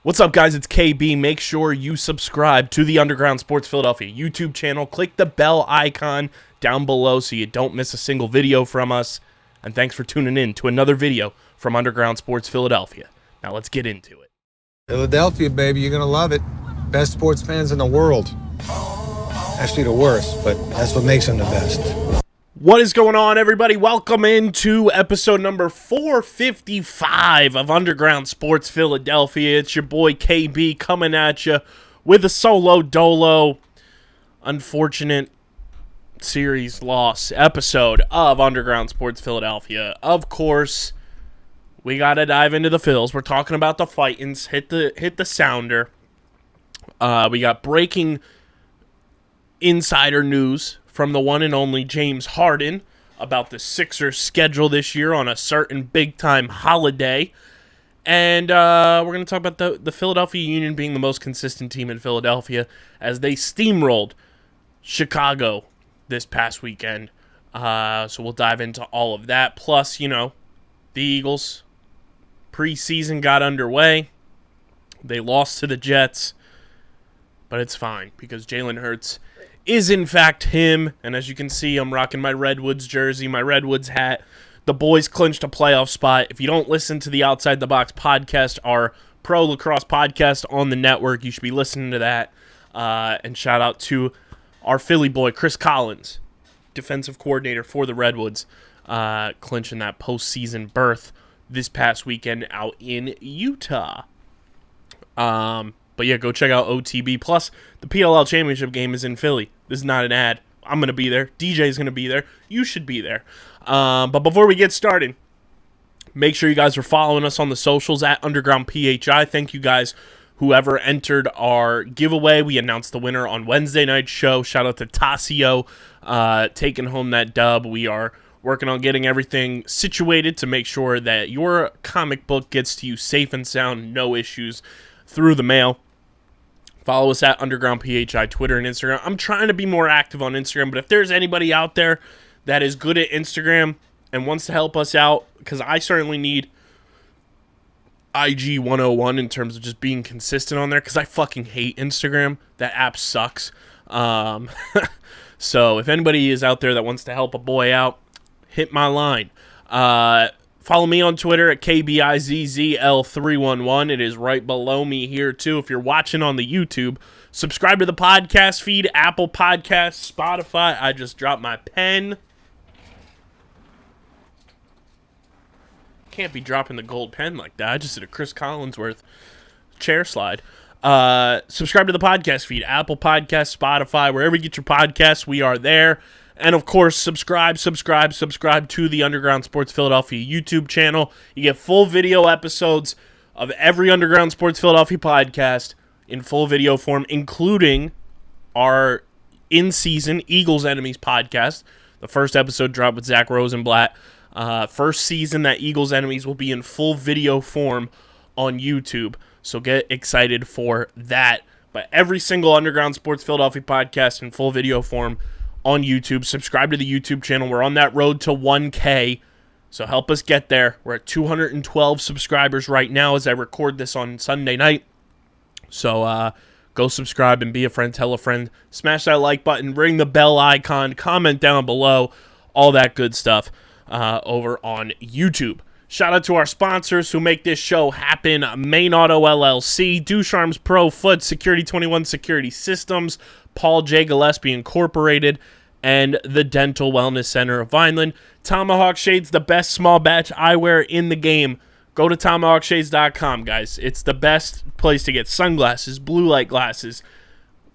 What's up, guys? It's KB. Make sure you subscribe to the Underground Sports Philadelphia YouTube channel. Click the bell icon down below so you don't miss a single video from us. And thanks for tuning in to another video from Underground Sports Philadelphia. Now let's get into it. Philadelphia, baby, you're going to love it. Best sports fans in the world. Actually, the worst, but that's what makes them the best. What is going on, everybody? Welcome into episode number 455 of Underground Sports Philadelphia. It's your boy KB coming at you with a solo dolo. Unfortunate series loss episode of Underground Sports Philadelphia. Of course, we got to dive into the Phillies. We're talking about the Fightins. Hit the sounder. We got breaking insider news from the one and only James Harden about the Sixers' schedule this year on a certain big-time holiday. And we're going to talk about the Philadelphia Union being the most consistent team in Philadelphia as they steamrolled Chicago this past weekend. So we'll dive into all of that. Plus, the Eagles preseason got underway. They lost to the Jets, but it's fine because Jalen Hurts is in fact him, and as you can see, I'm rocking my Redwoods jersey, my Redwoods hat. The boys clinched a playoff spot. If you don't listen to the Outside the Box podcast, our pro lacrosse podcast on the network, you should be listening to that. And shout out to our Philly boy, Chris Collins, defensive coordinator for the Redwoods, clinching that postseason berth this past weekend out in Utah. But yeah, go check out OTB. Plus, the PLL championship game is in Philly. This is not an ad. I'm going to be there. DJ's going to be there. You should be there. But before we get started, make sure you guys are following us on the socials at Underground PHI. Thank you guys, whoever entered our giveaway. We announced the winner on Wednesday night's show. Shout out to Tassio taking home that dub. We are working on getting everything situated to make sure that your comic book gets to you safe and sound, no issues, through the mail. Follow us at Underground PHI, Twitter and Instagram. I'm trying to be more active on Instagram, but if there's anybody out there that is good at Instagram and wants to help us out, because I certainly need IG 101 in terms of just being consistent on there, because I fucking hate Instagram. That app sucks. So if anybody is out there that wants to help a boy out, hit my line. Follow me on Twitter at KBIZZL311. It is right below me here, too. If you're watching on the YouTube, subscribe to the podcast feed, Apple Podcasts, Spotify. I just dropped my pen. Can't be dropping the gold pen like that. I just did a Chris Collinsworth chair slide. Subscribe to the podcast feed, Apple Podcasts, Spotify, wherever you get your podcasts, we are there. And, of course, subscribe to the Underground Sports Philadelphia YouTube channel. You get full video episodes of every Underground Sports Philadelphia podcast in full video form, including our in-season Eagles Enemies podcast. The first episode dropped with Zach Rosenblatt. First season that Eagles Enemies will be in full video form on YouTube. So get excited for that. But every single Underground Sports Philadelphia podcast in full video form on YouTube. Subscribe to the YouTube channel. We're on that road to 1K, so help us get there. We're at 212 subscribers right now as I record this on Sunday night. So go subscribe and be a friend, tell a friend. Smash that like button, ring the bell icon, comment down below, all that good stuff over on YouTube. Shout out to our sponsors who make this show happen. Main Auto LLC, Ducharme's Pro Foot, Security 21 Security Systems, Paul J. Gillespie Incorporated, and the Dental Wellness Center of Vineland. Tomahawk Shades, the best small batch eyewear in the game. Go to TomahawkShades.com, guys. It's the best place to get sunglasses, blue light glasses,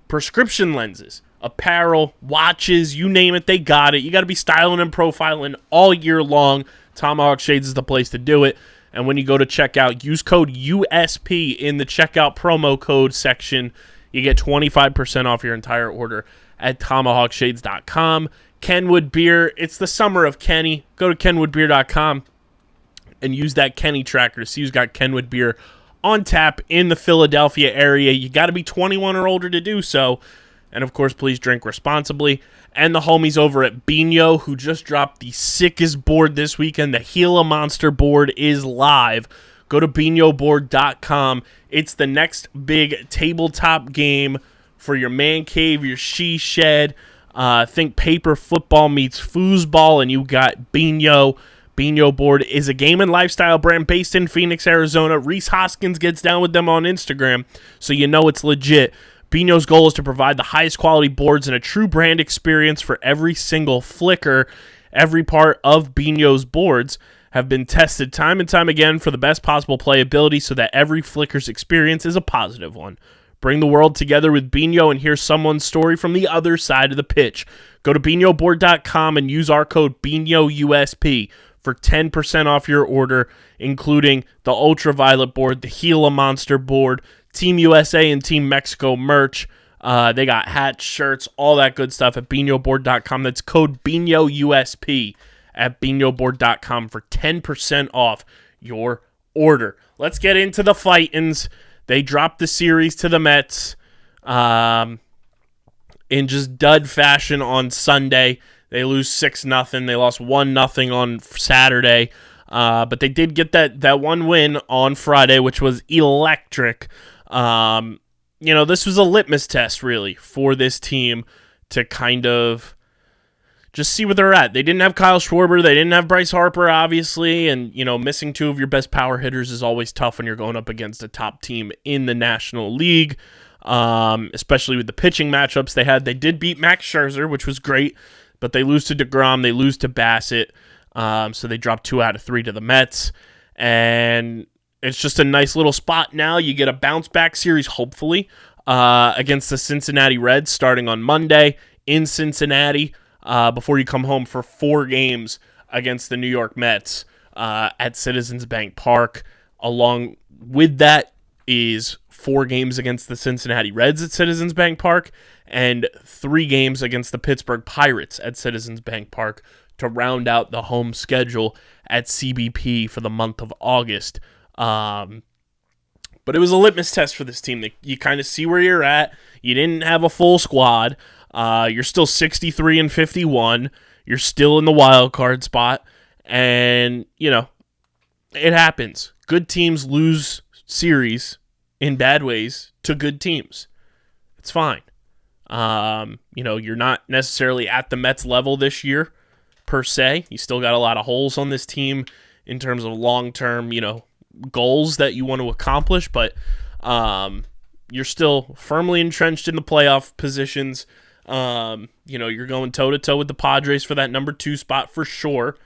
prescription lenses, apparel, watches, you name it, they got it. You got to be styling and profiling all year long. Tomahawk Shades is the place to do it. And when you go to checkout, use code USP in the checkout promo code section. You get 25% off your entire order at TomahawkShades.com. Kenwood Beer, it's the summer of Kenny. Go to KenwoodBeer.com and use that Kenny tracker to see who's got Kenwood Beer on tap in the Philadelphia area. You got to be 21 or older to do so. And, of course, please drink responsibly. And the homies over at Bino, who just dropped the sickest board this weekend. The Gila Monster board is live. go to BinoBoard.com. It's the next big tabletop game for your man cave, your she shed. Think paper football meets foosball, and you got Bino. Bino Board is a game and lifestyle brand based in Phoenix, Arizona. Reese Hoskins gets down with them on Instagram, so you know it's legit. Bino's goal is to provide the highest quality boards and a true brand experience for every single flicker. Every part of Bino's boards have been tested time and time again for the best possible playability so that every flicker's experience is a positive one. Bring the world together with Bino and hear someone's story from the other side of the pitch. Go to BinoBoard.com and use our code BinoUSP for 10% off your order, including the Ultraviolet board, the Gila Monster board, Team USA and Team Mexico merch. They got hats, shirts, all that good stuff at BinoBoard.com. That's code BinoUSP at BinoBoard.com for 10% off your order. Let's get into the fightins'. They dropped the series to the Mets in just dud fashion on Sunday. They lose 6-0. They lost 1-0 on Saturday. But they did get that one win on Friday, which was electric. This was a litmus test, really, for this team to kind of just see where they're at. They didn't have Kyle Schwarber. They didn't have Bryce Harper, obviously. And, missing two of your best power hitters is always tough when you're going up against a top team in the National League, especially with the pitching matchups they had. They did beat Max Scherzer, which was great. But they lose to DeGrom, they lose to Bassett, so they drop 2 out of 3 to the Mets. And it's just a nice little spot now. You get a bounce-back series, hopefully, against the Cincinnati Reds starting on Monday in Cincinnati before you come home for 4 games against the New York Mets at Citizens Bank Park. Along with that is 4 games against the Cincinnati Reds at Citizens Bank Park and 3 games against the Pittsburgh Pirates at Citizens Bank Park to round out the home schedule at CBP for the month of August. But it was a litmus test for this team. You kind of see where you're at. You didn't have a full squad. You're still 63-51. You're still in the wild card spot. And, it happens. Good teams lose series in bad ways to good teams. It's fine. You're not necessarily at the Mets level this year, per se. You still got a lot of holes on this team in terms of long-term, goals that you want to accomplish, but you're still firmly entrenched in the playoff positions. You're going toe-to-toe with the Padres for that number 2 spot for sure,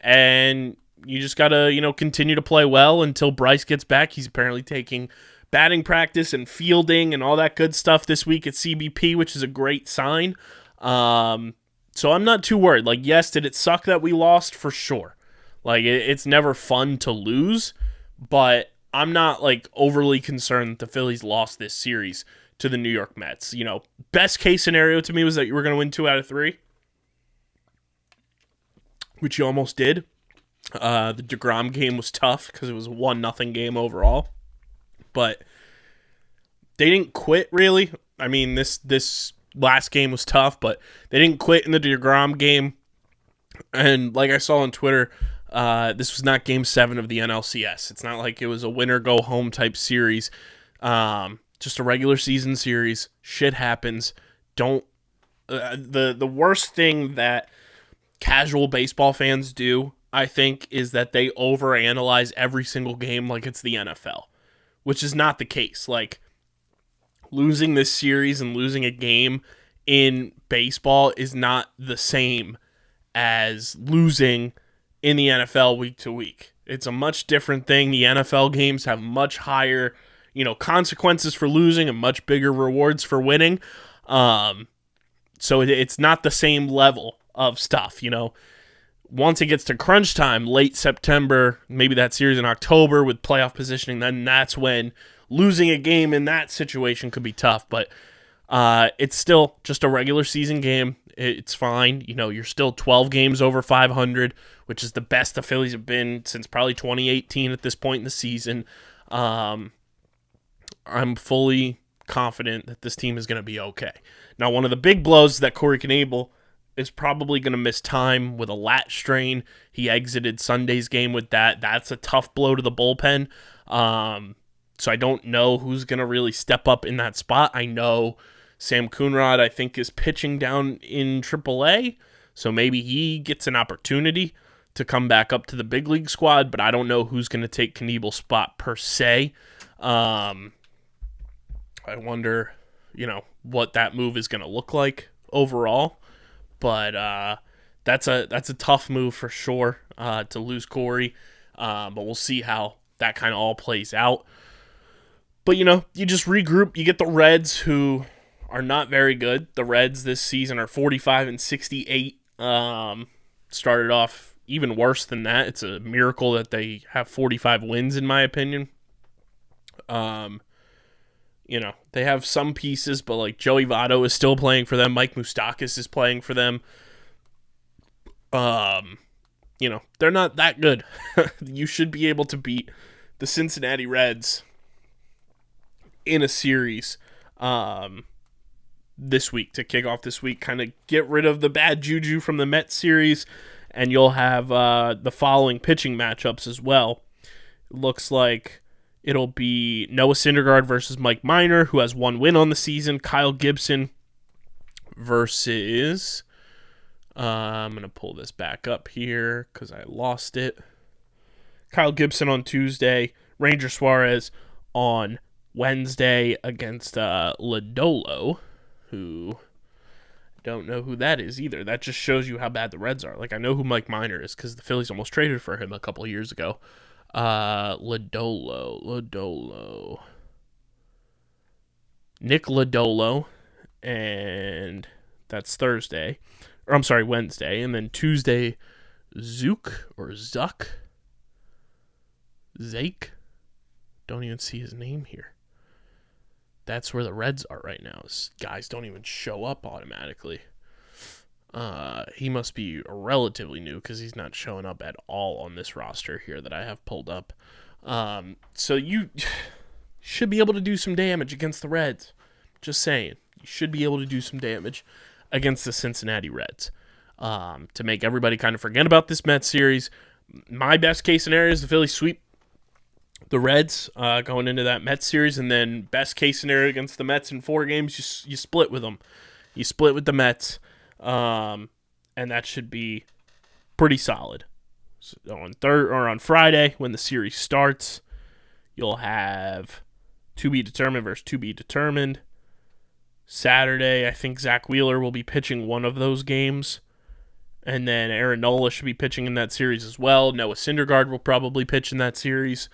and you just got to, continue to play well until Bryce gets back. He's apparently taking batting practice and fielding and all that good stuff this week at CBP, which is a great sign. So I'm not too worried. Like, yes, did it suck that we lost? For sure. Like, it's never fun to lose, but I'm not, overly concerned that the Phillies lost this series to the New York Mets. Best case scenario to me was that you were going to win 2 out of 3, which you almost did. The DeGrom game was tough because it was a 1-0 game overall. But they didn't quit, really. I mean, this last game was tough, but they didn't quit in the DeGrom game. And like I saw on Twitter, this was not Game 7 of the NLCS. It's not like it was a winner-go-home type series. Just a regular season series. Shit happens. The worst thing that casual baseball fans do, I think, is that they overanalyze every single game like it's the NFL. Which is not the case. Like, losing this series and losing a game in baseball is not the same as losing in the NFL week to week. It's a much different thing. The NFL games have much higher, consequences for losing and much bigger rewards for winning. So it's not the same level of stuff, Once it gets to crunch time, late September, maybe that series in October with playoff positioning, then that's when losing a game in that situation could be tough. But it's still just a regular season game. It's fine. You're still 12 games over 500, which is the best the Phillies have been since probably 2018 at this point in the season. I'm fully confident that this team is going to be okay. Now, one of the big blows is that Corey Knebel is probably going to miss time with a lat strain. He exited Sunday's game with that. That's a tough blow to the bullpen. So I don't know who's going to really step up in that spot. I know Sam Coonrod, I think, is pitching down in AAA, so maybe he gets an opportunity to come back up to the big league squad, but I don't know who's going to take Knievel's spot per se. I wonder, what that move is going to look like overall, but that's a tough move for sure to lose Corey, but we'll see how that kind of all plays out. But, you just regroup. You get the Reds, who are not very good. The Reds this season are 45-68. Started off even worse than that. It's a miracle that they have 45 wins, in my opinion. They have some pieces, but like Joey Votto is still playing for them. Mike Moustakas is playing for them. They're not that good. You should be able to beat the Cincinnati Reds in a series this week, to kick off this week, kind of get rid of the bad juju from the Mets series, and you'll have the following pitching matchups as well. It looks like it'll be Noah Syndergaard versus Mike Minor, who has 1 win on the season. Kyle Gibson versus... I'm going to pull this back up here because I lost it. Kyle Gibson on Tuesday. Ranger Suarez on Wednesday against Lodolo, who don't know who that is either. That just shows you how bad the Reds are. Like, I know who Mike Minor is because the Phillies almost traded for him a couple of years ago. Lodolo. Nick Lodolo, and that's Thursday. Or I'm sorry, Wednesday. And then Tuesday, Zuck. Zake. Don't even see his name here. That's where the Reds are right now. These guys don't even show up automatically. He must be relatively new because he's not showing up at all on this roster here that I have pulled up. So you should be able to do some damage against the Reds. Just saying. You should be able to do some damage against the Cincinnati Reds to make everybody kind of forget about this Mets series. My best case scenario is the Phillies sweep the Reds going into that Mets series, and then best case scenario against the Mets in 4 games, you split with them. You split with the Mets, and that should be pretty solid. So on Friday, when the series starts, you'll have to be determined versus to be determined. Saturday, I think Zach Wheeler will be pitching one of those games. And then Aaron Nola should be pitching in that series as well. Noah Syndergaard will probably pitch in that series.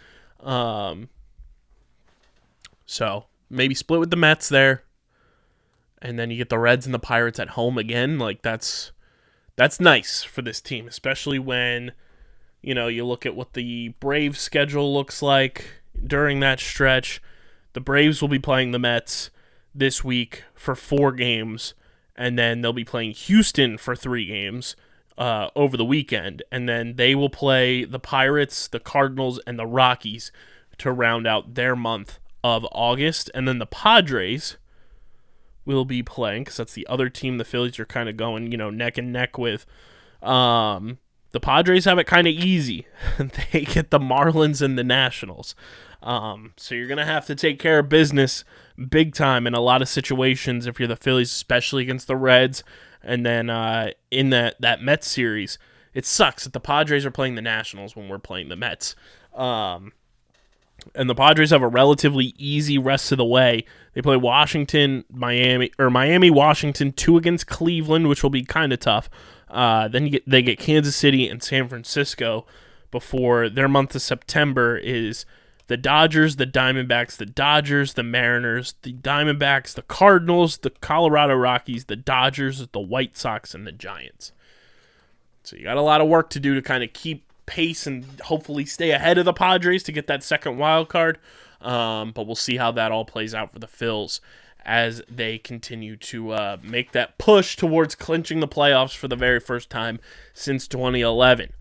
So maybe split with the Mets there. And then you get the Reds and the Pirates at home again. Like, that's nice for this team, especially when, you look at what the Braves schedule looks like during that stretch. The Braves will be playing the Mets this week for 4 games, and then they'll be playing Houston for 3 games over the weekend, and then they will play the Pirates, the Cardinals, and the Rockies to round out their month of August, and then the Padres will be playing, because that's the other team the Phillies are kind of going, neck and neck with. The Padres have it kind of easy. They get the Marlins and the Nationals. So you're going to have to take care of business big time in a lot of situations if you're the Phillies, especially against the Reds. And then in that Mets series, it sucks that the Padres are playing the Nationals when we're playing the Mets. And the Padres have a relatively easy rest of the way. They play Miami, Washington, 2 against Cleveland, which will be kind of tough. Then they get Kansas City and San Francisco before their month of September is the Dodgers, the Diamondbacks, the Dodgers, the Mariners, the Diamondbacks, the Cardinals, the Colorado Rockies, the Dodgers, the White Sox, and the Giants. So you got a lot of work to do to kind of keep pace and hopefully stay ahead of the Padres to get that second wild card. But we'll see how that all plays out for the Phils as they continue to make that push towards clinching the playoffs for the very first time since 2011.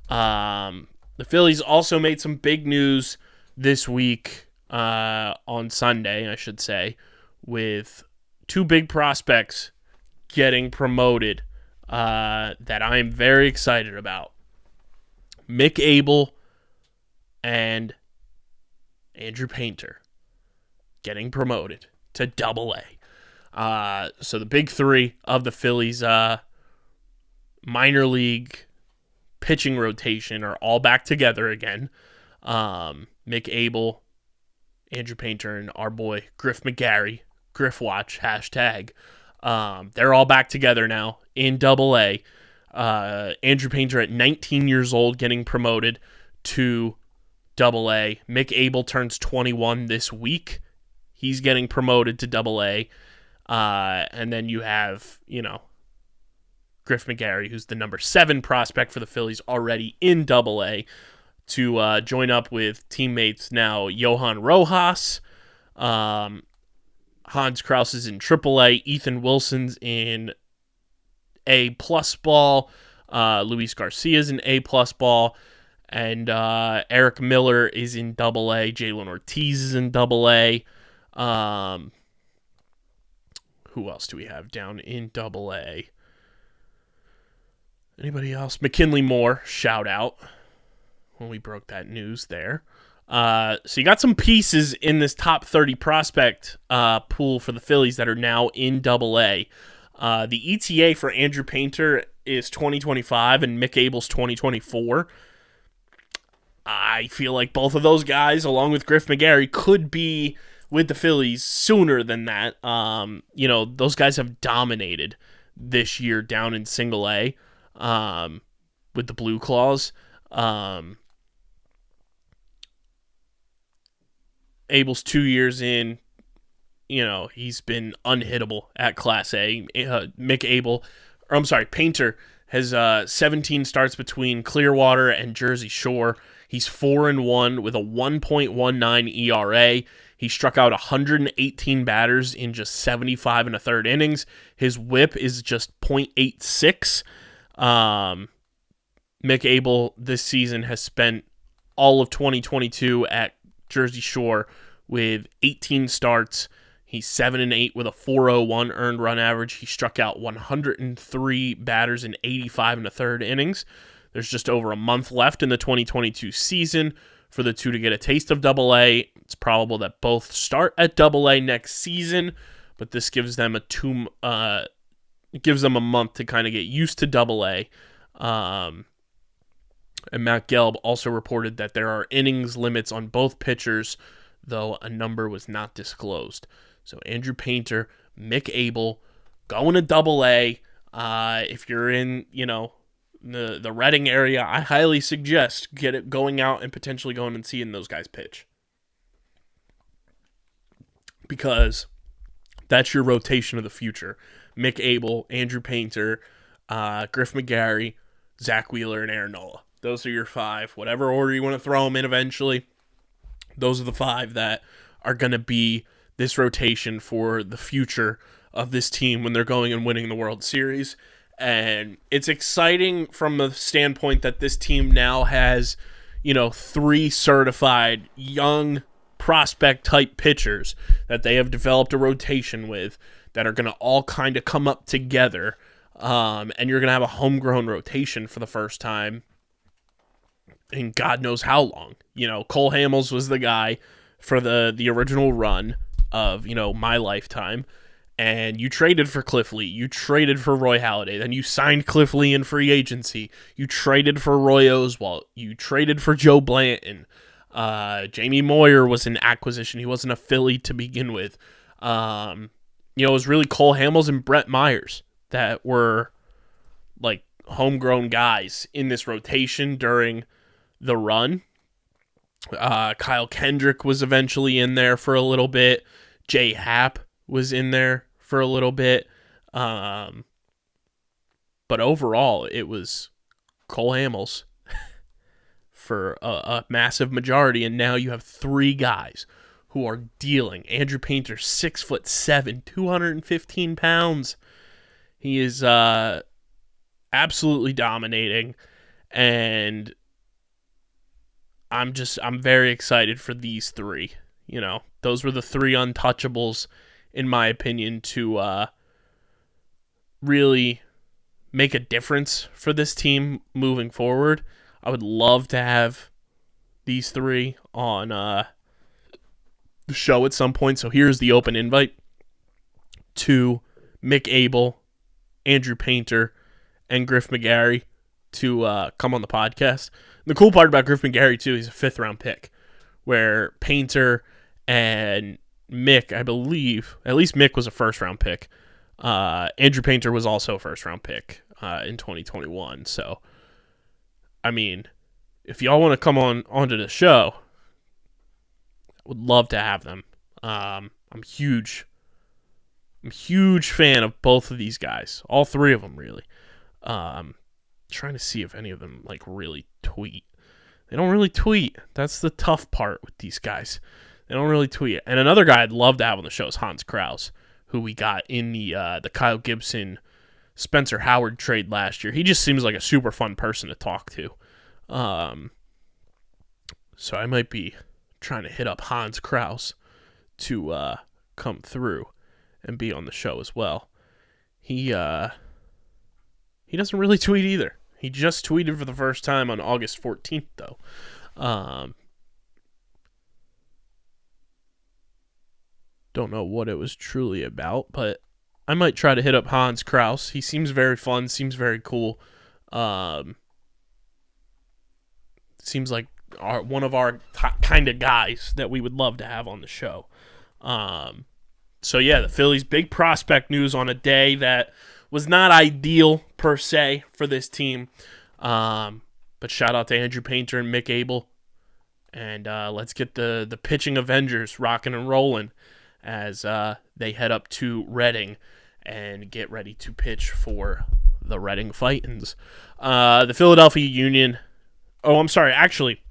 The Phillies also made some big news this week on Sunday, I should say, with 2 big prospects getting promoted that I am very excited about. Mick Abel and Andrew Painter getting promoted to Double-A. So the big three of the Phillies minor league pitching rotation are all back together again. Mick Abel, Andrew Painter, and our boy Griff McGarry, Griff Watch, hashtag. They're all back together now in Double-A. Andrew Painter at 19 years old getting promoted to Double-A. Mick Abel turns 21 this week. He's getting promoted to Double-A. And then you have, Griff McGarry, who's the number 7 prospect for the Phillies, already in Double-A, to join up with teammates now Johan Rojas, Hans Kraus is in Triple-A, Ethan Wilson's in A+ ball, Luis Garcia's in A+ ball, and Eric Miller is in Double-A, Jalen Ortiz is in Double-A. Who else do we have down in Double-A? Anybody else? McKinley Moore, shout out when we broke that news there. So you got some pieces in this top 30 prospect pool for the Phillies that are now in Double-A. The ETA for Andrew Painter is 2025 and Mick Abel's 2024. I feel like both of those guys, along with Griff McGarry, could be with the Phillies sooner than that. Those guys have dominated this year down in Single A with the Blue Claws. Abel's 2 years in, he's been unhittable at Class A. Painter has 17 starts between Clearwater and Jersey Shore. He's 4-1 with a 1.19 ERA. He struck out 118 batters in just 75 and a third innings. His whip is just .86. Mick Abel this season has spent all of 2022 at Jersey Shore with 18 starts. He's 7-8 with a 4.01 earned run average. He struck out 103 batters in 85 and a third innings. There's just over a month left in the 2022 season for the two to get a taste of Double-A. It's probable that both start at Double-A next season, but this gives them a month to kind of get used to Double-A. And Matt Gelb also reported that there are innings limits on both pitchers, though a number was not disclosed. So Andrew Painter, Mick Abel, going to Double-A. If you're in, the Reading area, I highly suggest going out and potentially going and seeing those guys pitch. Because that's your rotation of the future. Mick Abel, Andrew Painter, Griff McGarry, Zach Wheeler, and Aaron Nola. Those are your 5. Whatever order you want to throw them in eventually, those are the 5 that are going to be this rotation for the future of this team when they're going and winning the World Series. And it's exciting from the standpoint that this team now has, 3 certified young prospect-type pitchers that they have developed a rotation with that are going to all kind of come up together. And you're going to have a homegrown rotation for the first time in God knows how long. Cole Hamels was the guy for the original run of, my lifetime. And you traded for Cliff Lee. You traded for Roy Halladay. Then you signed Cliff Lee in free agency. You traded for Roy Oswalt. You traded for Joe Blanton. Jamie Moyer was an acquisition. He wasn't a Philly to begin with. It was really Cole Hamels and Brett Myers that were like homegrown guys in this rotation during the run. Kyle Kendrick was eventually in there for a little bit. Jay Happ was in there for a little bit. But overall, it was Cole Hamels for a massive majority, and now you have 3 guys who are dealing. Andrew Painter, 6'7", 215 pounds. He is absolutely dominating, and I'm very excited for these 3. Those were the 3 untouchables, in my opinion, to really make a difference for this team moving forward. I would love to have these three on the show at some point. So here's the open invite to Mick Abel, Andrew Painter, and Griff McGarry to come on the podcast. And the cool part about Griff McGarry, too, he's a 5th-round pick, where Painter and Mick, I believe, at least Mick was a 1st-round pick. Andrew Painter was also a 1st-round pick in 2021. So, I mean, if y'all want to come onto the show, I would love to have them. I'm a huge fan of both of these guys. All three of them, really. Trying to see if any of them really tweet. They don't really tweet. That's the tough part with these guys. They don't really tweet. And another guy I'd love to have on the show is Hans Kraus, who we got in the Kyle Gibson, Spencer Howard trade last year. He just seems like a super fun person to talk to. So I might be trying to hit up Hans Kraus to come through and be on the show as well. He doesn't really tweet either. He just tweeted for the first time on August 14th, though. Don't know what it was truly about, but I might try to hit up Hans Kraus. He seems very fun, seems very cool. Seems like one of our kind of guys that we would love to have on the show. So yeah, the Phillies, big prospect news on a day that was not ideal per se for this team. But shout out to Andrew Painter and Mick Abel. And let's get the pitching Avengers rocking and rolling as they head up to Reading and get ready to pitch for the Reading Fightins. The Philadelphia Union. Oh, I'm sorry. Actually,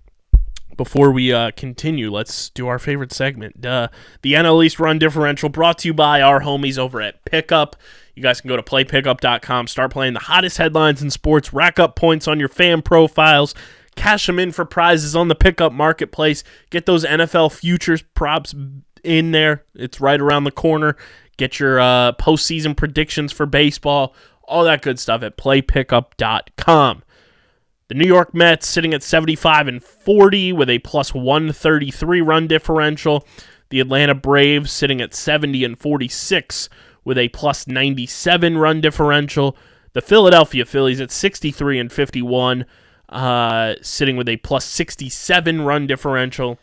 before we continue, let's do our favorite segment. The NL East Run Differential, brought to you by our homies over at Pickup. You guys can go to playpickup.com, start playing the hottest headlines in sports, rack up points on your fan profiles, cash them in for prizes on the Pickup Marketplace, get those NFL futures props in there. It's right around the corner. Get your postseason predictions for baseball, all that good stuff at playpickup.com. The New York Mets sitting at 75-40 with a plus 133 run differential. The Atlanta Braves sitting at 70-46 with a plus 97 run differential. The Philadelphia Phillies at 63-51, sitting with a plus 67 run differential.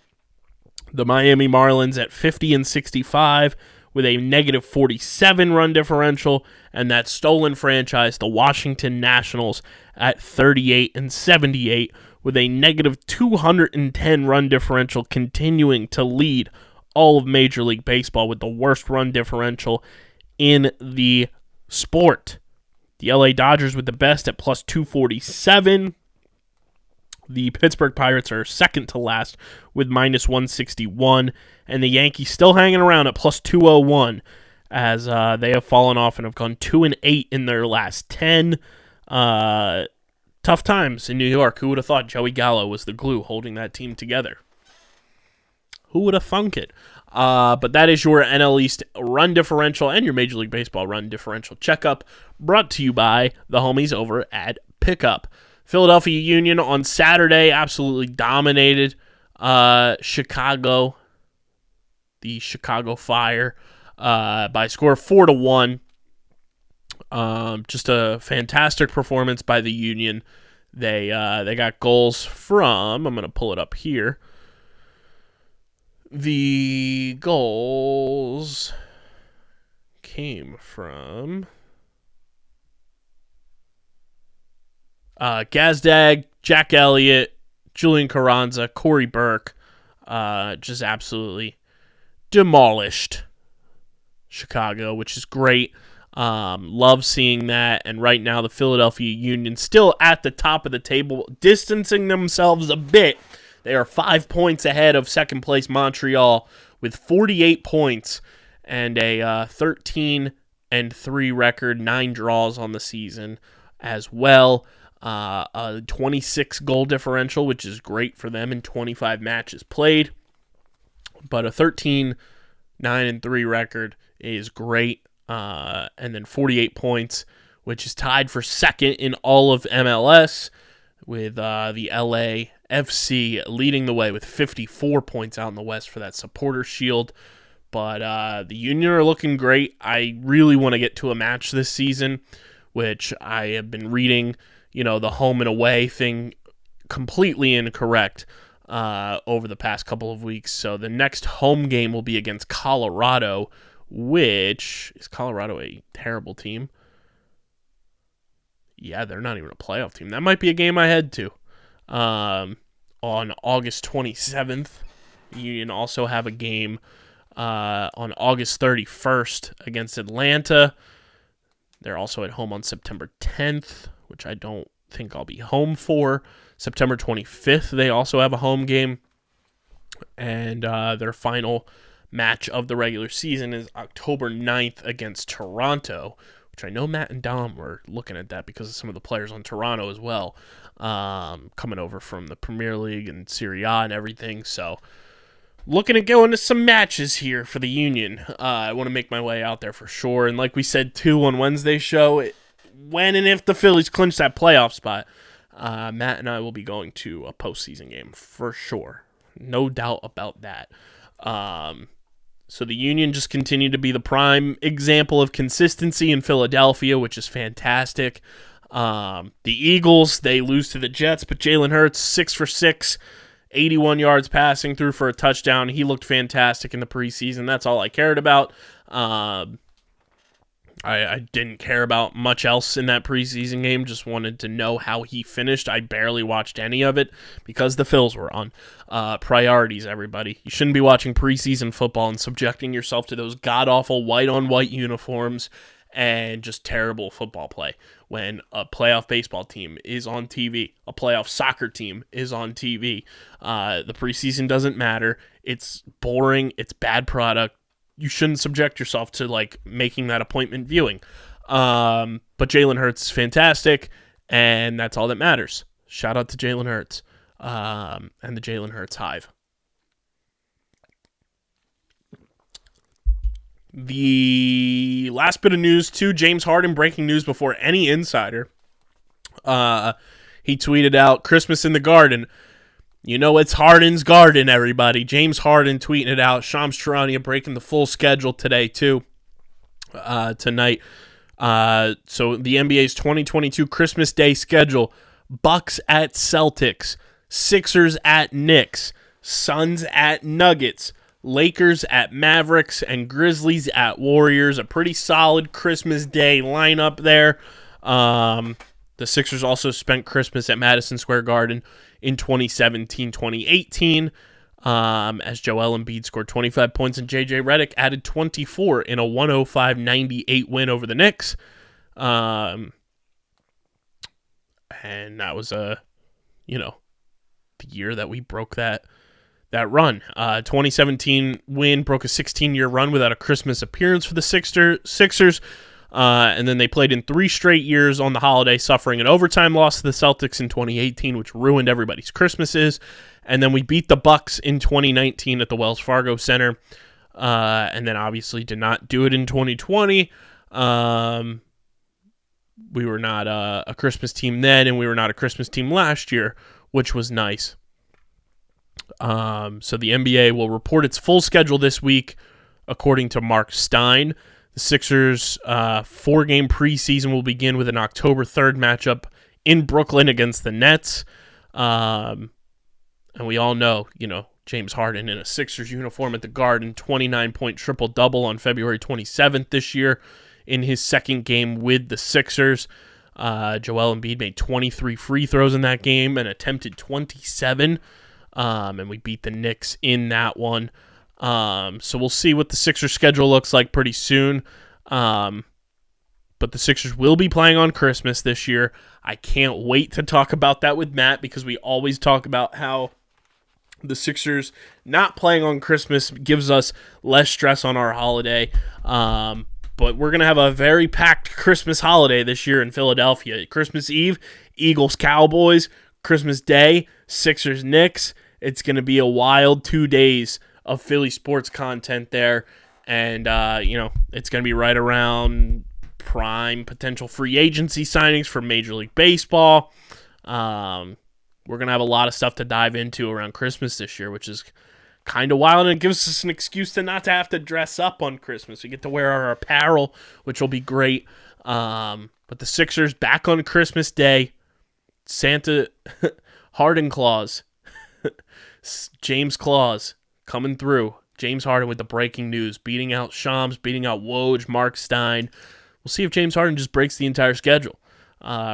The Miami Marlins at 50-65 with a negative 47 run differential, and that stolen franchise, the Washington Nationals, at 38-78 with a negative 210 run differential, continuing to lead all of Major League Baseball with the worst run differential in the sport. The LA Dodgers with the best at plus 247. The Pittsburgh Pirates are second to last with minus 161, and the Yankees still hanging around at plus 201 as they have fallen off and have gone 2-8 in their last 10. Tough times in New York. Who would have thought Joey Gallo was the glue holding that team together? Who would have thunk it? But that is your NL East run differential and your Major League Baseball run differential checkup, brought to you by the homies over at Pickup. Philadelphia Union on Saturday absolutely dominated Chicago, the Chicago Fire, by a score of 4-1. Just a fantastic performance by the Union. They got goals from, I'm going to pull it up here. The goals came from Gazdag, Jack Elliott, Julian Carranza, Corey Burke, just absolutely demolished Chicago, which is great. Love seeing that. And right now, the Philadelphia Union still at the top of the table, distancing themselves a bit. They are 5 points ahead of second place Montreal with 48 points and a 13-3 record, 9 draws on the season as well. A 26 goal differential, which is great for them in 25 matches played. But a 13-9-3 record is great. And then 48 points which is tied for second in all of MLS, with the LAFC leading the way with 54 points out in the West for that supporter shield. But the Union are looking great. I really want to get to a match this season, which I have been reading, the home and away thing completely incorrect over the past couple of weeks. So the next home game will be against Colorado, which is Colorado a terrible team? Yeah, they're not even a playoff team. That might be a game I head to. On August 27th, the Union also have a game on August 31st against Atlanta. They're also at home on September 10th, which I don't think I'll be home for. September 25th, they also have a home game. And their final match of the regular season is October 9th against Toronto, which I know Matt and Dom were looking at that because of some of the players on Toronto as well, coming over from the Premier League and Serie A and everything. So looking to go into some matches here for the Union. I want to make my way out there for sure. And like we said, too, on Wednesday's show, when and if the Phillies clinch that playoff spot, Matt and I will be going to a postseason game for sure. No doubt about that. So the Union just continue to be the prime example of consistency in Philadelphia, which is fantastic. The Eagles, they lose to the Jets, but Jalen Hurts, 6 for 6, 81 yards passing, threw for a touchdown. He looked fantastic in the preseason. That's all I cared about. I didn't care about much else in that preseason game. Just wanted to know how he finished. I barely watched any of it because the Phils were on. Priorities, everybody. You shouldn't be watching preseason football and subjecting yourself to those god-awful white-on-white uniforms and just terrible football play when a playoff baseball team is on TV, a playoff soccer team is on TV. The preseason doesn't matter. It's boring. It's bad product. You shouldn't subject yourself to making that appointment viewing. But Jalen Hurts is fantastic, and that's all that matters. Shout out to Jalen Hurts and the Jalen Hurts Hive. The last bit of news, too, James Harden, breaking news before any insider. He tweeted out, "Christmas in the Garden." It's Harden's Garden, everybody. James Harden tweeting it out. Shams Charania breaking the full schedule today, too, tonight. So the NBA's 2022 Christmas Day schedule: Bucks at Celtics, Sixers at Knicks, Suns at Nuggets, Lakers at Mavericks, and Grizzlies at Warriors. A pretty solid Christmas Day lineup there. The Sixers also spent Christmas at Madison Square Garden in 2017-2018, as Joel Embiid scored 25 points and J.J. Redick added 24 in a 105-98 win over the Knicks. And that was the year that we broke that run. 2017 win broke a 16-year run without a Christmas appearance for the Sixers. And then they played in 3 straight years on the holiday, suffering an overtime loss to the Celtics in 2018, which ruined everybody's Christmases. And then we beat the Bucks in 2019 at the Wells Fargo Center. And then obviously did not do it in 2020. We were not a Christmas team then, and we were not a Christmas team last year, which was nice. So the NBA will report its full schedule this week, according to Mark Stein. The Sixers' 4-game preseason will begin with an October 3rd matchup in Brooklyn against the Nets. And we all know, James Harden in a Sixers uniform at the Garden, 29-point triple-double on February 27th this year in his second game with the Sixers. Joel Embiid made 23 free throws in that game and attempted 27. And we beat the Knicks in that one. So we'll see what the Sixers schedule looks like pretty soon. But the Sixers will be playing on Christmas this year. I can't wait to talk about that with Matt because we always talk about how the Sixers not playing on Christmas gives us less stress on our holiday. But we're going to have a very packed Christmas holiday this year in Philadelphia. Christmas Eve, Eagles-Cowboys. Christmas Day, Sixers-Knicks. It's going to be a wild 2 days of Philly sports content there. And, it's going to be right around prime potential free agency signings for Major League Baseball. We're going to have a lot of stuff to dive into around Christmas this year, which is kind of wild, and it gives us an excuse to not to have to dress up on Christmas. We get to wear our apparel, which will be great. But the Sixers back on Christmas Day. Santa, Harden Claus, James Claus coming through. James Harden with the breaking news, beating out Shams, beating out Woj, Mark Stein. We'll see if James Harden just breaks the entire schedule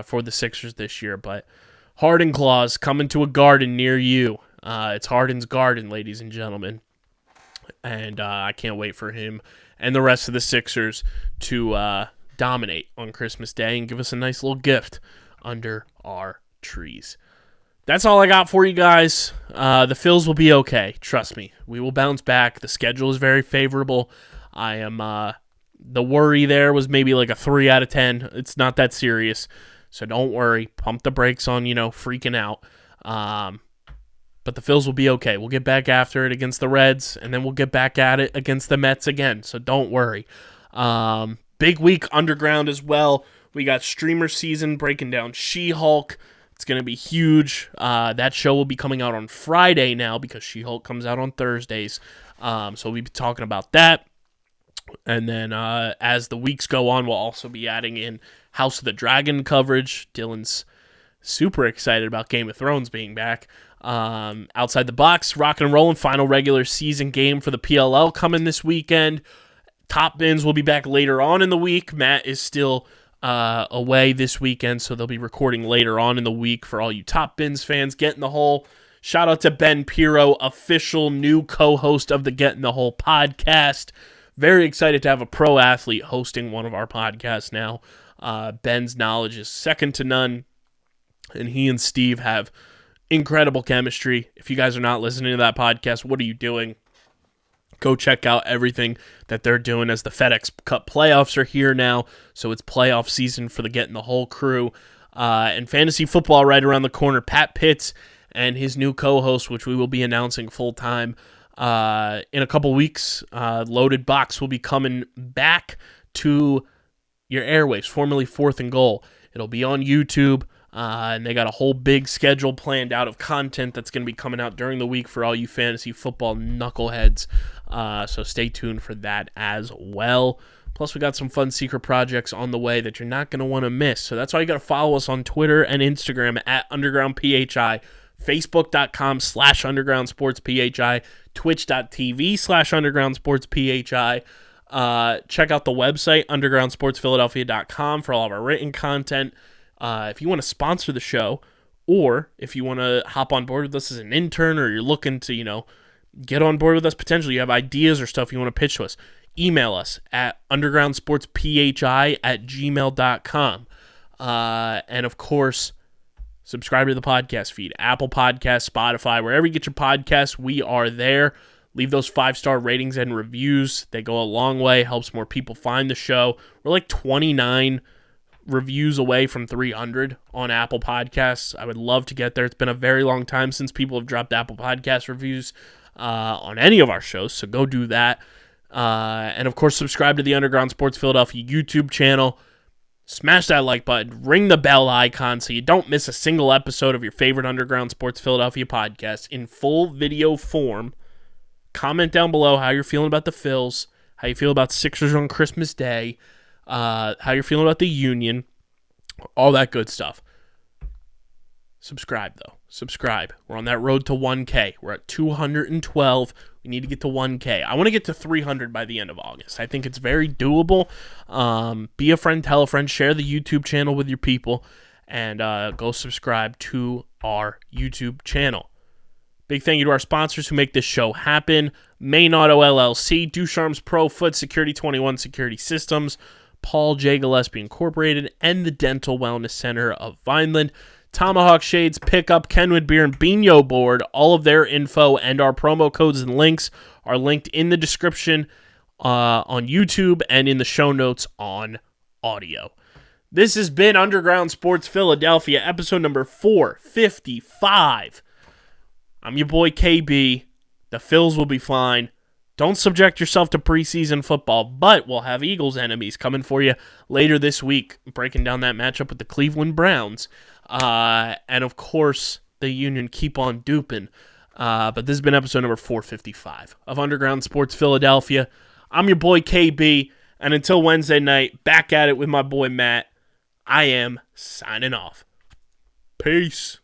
for the Sixers this year. But Harden Claus coming to a garden near you. It's Harden's Garden, ladies and gentlemen. And I can't wait for him and the rest of the Sixers to dominate on Christmas Day and give us a nice little gift under our trees. That's all I got for you guys. The Phils will be okay. Trust me. We will bounce back. The schedule is very favorable. I am the worry there was maybe like a 3 out of 10. It's not that serious. So don't worry. Pump the brakes on, freaking out. But the Phils will be okay. We'll get back after it against the Reds, and then we'll get back at it against the Mets again. So don't worry. Big week underground as well. We got streamer season breaking down She-Hulk. It's going to be huge. That show will be coming out on Friday now because She-Hulk comes out on Thursdays. So we'll be talking about that. And then as the weeks go on, we'll also be adding in House of the Dragon coverage. Dylan's super excited about Game of Thrones being back. Outside the box, rocking and rolling. Final regular season game for the PLL coming this weekend. Top Bins will be back later on in the week. Matt is still away this weekend, so they'll be recording later on in the week for all you Top Bins fans. Get in the Hole. Shout out to Ben Pirro, official new co-host of the Get in the Hole podcast. Very excited to have a pro athlete hosting one of our podcasts now. Ben's knowledge is second to none, and he and Steve have incredible chemistry. If you guys are not listening to that podcast, what are you doing? Go check out everything that they're doing as the FedEx Cup playoffs are here now. So it's playoff season for the Get in the Hole crew. And fantasy football right around the corner. Pat Pitts and his new co-host, which we will be announcing full-time in a couple weeks. Loaded Box will be coming back to your airwaves, formerly Fourth and Goal. It'll be on YouTube. And they got a whole big schedule planned out of content that's going to be coming out during the week for all you fantasy football knuckleheads. So stay tuned for that as well. Plus, we got some fun secret projects on the way that you're not going to want to miss. So that's why you got to follow us on Twitter and Instagram at UndergroundPHI, Facebook.com/UndergroundSportsPHI, Twitch.tv/UndergroundSportsPHI. Check out the website, UndergroundSportsPhiladelphia.com, for all of our written content. If you want to sponsor the show, or if you want to hop on board with us as an intern, or you're looking to, get on board with us potentially, you have ideas or stuff you want to pitch to us, email us at undergroundsportsphi@gmail.com. And of course, subscribe to the podcast feed, Apple Podcasts, Spotify, wherever you get your podcasts, we are there. Leave those 5-star ratings and reviews. They go a long way, helps more people find the show. We're like 29 reviews away from 300 on Apple Podcasts. I would love to get there. It's been a very long time since people have dropped Apple Podcast reviews on any of our shows, so go do that. And of course, subscribe to the Underground Sports Philadelphia YouTube channel. Smash that like button, ring the bell icon so you don't miss a single episode of your favorite Underground Sports Philadelphia podcast in full video form. Comment down below how you're feeling about the Phils, how you feel about Sixers on Christmas Day, how you're feeling about the Union, all that good stuff. Subscribe, though. Subscribe. We're on that road to 1K. We're at 212. We need to get to 1K. I want to get to 300 by the end of August. I think it's very doable. Be a friend, tell a friend, share the YouTube channel with your people, and go subscribe to our YouTube channel. Big thank you to our sponsors who make this show happen. Main Auto LLC, Ducharme's Pro Foot, Security 21 Security Systems, Paul J. Gillespie Incorporated, and the Dental Wellness Center of Vineland. Tomahawk Shades, Pickup, Kenwood Beer, and Bino Board. All of their info and our promo codes and links are linked in the description on YouTube and in the show notes on audio. This has been Underground Sports Philadelphia, episode number 455. I'm your boy KB. The Phils will be fine. don't subject yourself to preseason football, but we'll have Eagles enemies coming for you later this week, breaking down that matchup with the Cleveland Browns. And, of course, the Union keep on duping. But this has been episode number 455 of Underground Sports Philadelphia. I'm your boy KB, and until Wednesday night, back at it with my boy Matt, I am signing off. Peace.